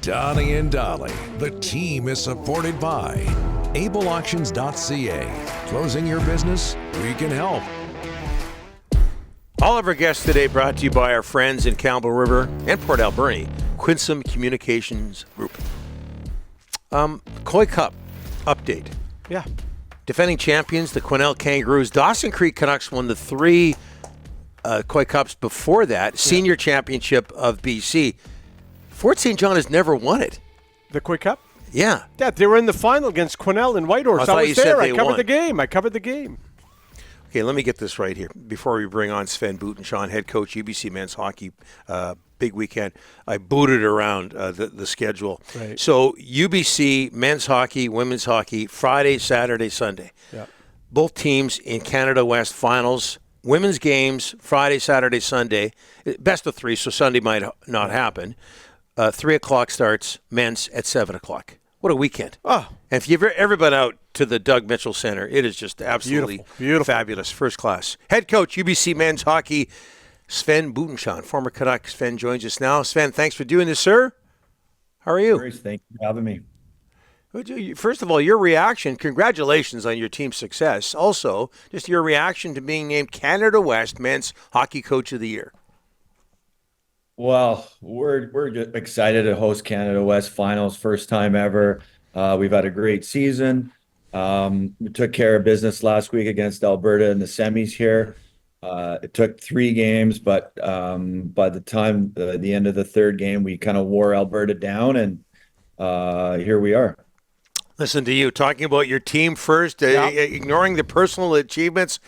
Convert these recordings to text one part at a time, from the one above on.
Donnie and Dolly. The team is supported by ableauctions.ca. Closing your business? We can help. All of our guests today brought to you by our friends in Campbell River and Port Alberni, Quinsam Communications Group. Koi Cup update. Yeah. Defending champions, the Quesnel Kangaroos. Dawson Creek Canucks won the 3 Koi Cups before that. Senior championship of BC. Fort St. John has never won it. The Koi Cup? Yeah. Yeah, they were in the final against Quesnel and Whitehorse. I was there. I covered the game. Okay, let me get this right here before we bring on Sven Butenschon, head coach, UBC men's hockey. Big weekend. I booted around the schedule. Right. So UBC men's hockey, women's hockey, Friday, Saturday, Sunday. Yeah. Both teams in Canada West finals. Women's games Friday, Saturday, Sunday. Best of 3, so Sunday might not happen. 3 o'clock starts. Men's at 7 o'clock. What a weekend! Oh, and if you've ever been out to the Doug Mitchell Center, it is just absolutely beautiful. Fabulous, first class. Head coach, UBC men's hockey, Sven Butenschon, former Canuck. Sven joins us now. Sven, thanks for doing this, sir. How are you? Thank you for having me. First of all, your reaction, congratulations on your team's success. Also, just your reaction to being named Canada West Men's Hockey Coach of the Year. Well, we're just excited to host Canada West Finals, first time ever. We've had a great season. We took care of business last week against Alberta in the semis here. It took 3 games, but by the time the end of the 3rd game, we kind of wore Alberta down, and here we are. Listen to you talking about your team first, ignoring the personal achievements.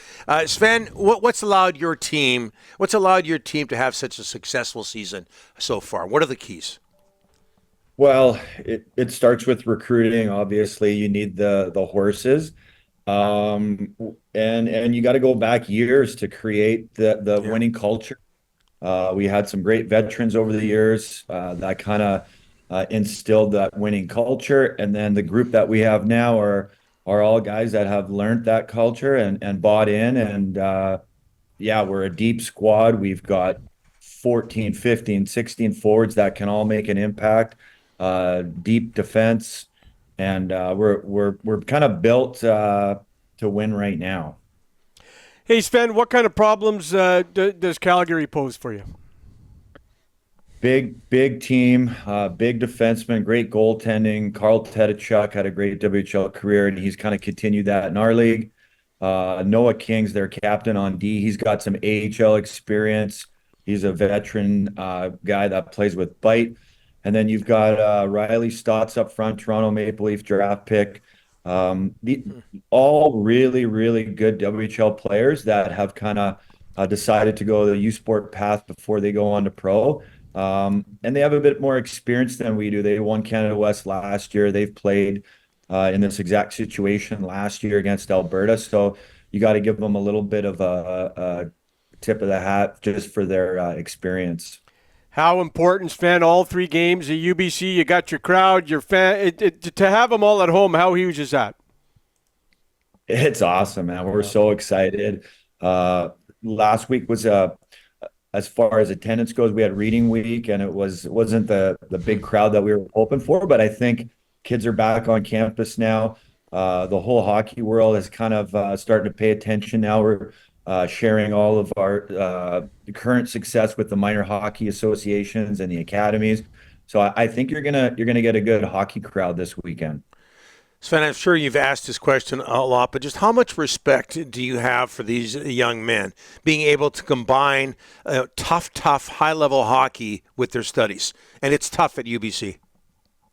Sven, what's allowed your team to have such a successful season so far? What are the keys? Well, it starts with recruiting. Obviously, you need the horses, and you got to go back years to create the winning culture. We had some great veterans over the years that kind of instilled that winning culture, and then the group that we have now are all guys that have learned that culture and bought in, and we're a deep squad. We've got 14, 15, 16 forwards that can all make an impact, deep defense, and we're kind of built to win right now. Hey Sven, what kind of problems does Calgary pose for you? Big team, big defenseman, great goaltending. Carl Tedachuk had a great WHL career, and he's kind of continued that in our league. Noah King's their captain on D. He's got some AHL experience. He's a veteran guy that plays with bite. And then you've got Riley Stotts up front, Toronto Maple Leaf draft pick. All really, really good WHL players that have kind of decided to go the U Sport path before they go on to pro. And they have a bit more experience than we do. They won Canada West last year. They've played in this exact situation last year against Alberta. So you got to give them a little bit of a tip of the hat just for their experience. How important, Sven, all 3 games at UBC, you got your crowd, your fan, to have them all at home, how huge is that? It's awesome, man. We're so excited. Last week was as far as attendance goes, we had reading week, and it wasn't the big crowd that we were hoping for, but I think kids are back on campus now. The whole hockey world is kind of starting to pay attention now. We're sharing all of our current success with the minor hockey associations and the academies. So I think you're gonna get a good hockey crowd this weekend. Sven, I'm sure you've asked this question a lot, but just how much respect do you have for these young men being able to combine tough, high-level hockey with their studies? And it's tough at UBC.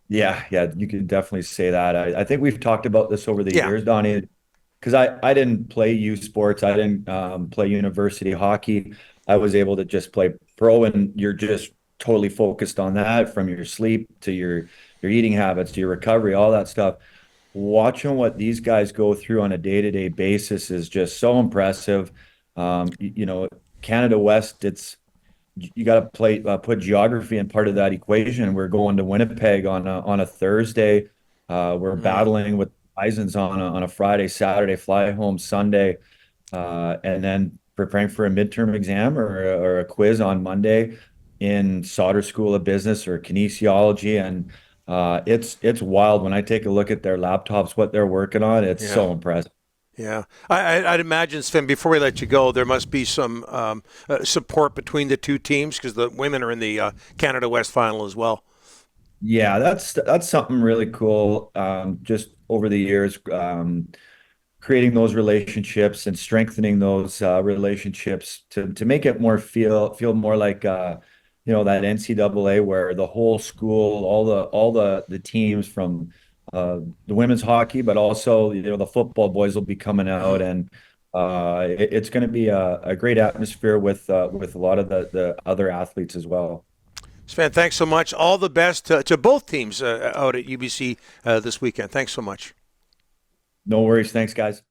Yeah, you can definitely say that. I think we've talked about this over the years, Donnie, because I didn't play U Sports. I didn't play university hockey. I was able to just play pro, and you're just totally focused on that, from your sleep to your eating habits to your recovery, all that stuff. Watching what these guys go through on a day-to-day basis is just so impressive. Canada West, you got to put geography in part of that equation. We're going to Winnipeg on a Thursday. We're battling with Bisons on a Friday, Saturday, fly home Sunday, and then preparing for a midterm exam or a quiz on Monday. in Sauder School of Business or kinesiology, and it's wild when I take a look at their laptops, what they're working on. It's Yeah. so impressive. Yeah, I'd imagine, Sven, before we let you go, there must be some support between the two teams because the women are in the Canada West final as well. Yeah, that's something really cool. Just over the years, creating those relationships and strengthening those relationships to make it more feel more like that NCAA where the whole school, all the teams from the women's hockey, but also the football boys will be coming out, and it's going to be a great atmosphere with a lot of the other athletes as well. Sven, thanks so much. All the best to both teams out at UBC this weekend. Thanks so much. No worries. Thanks, guys.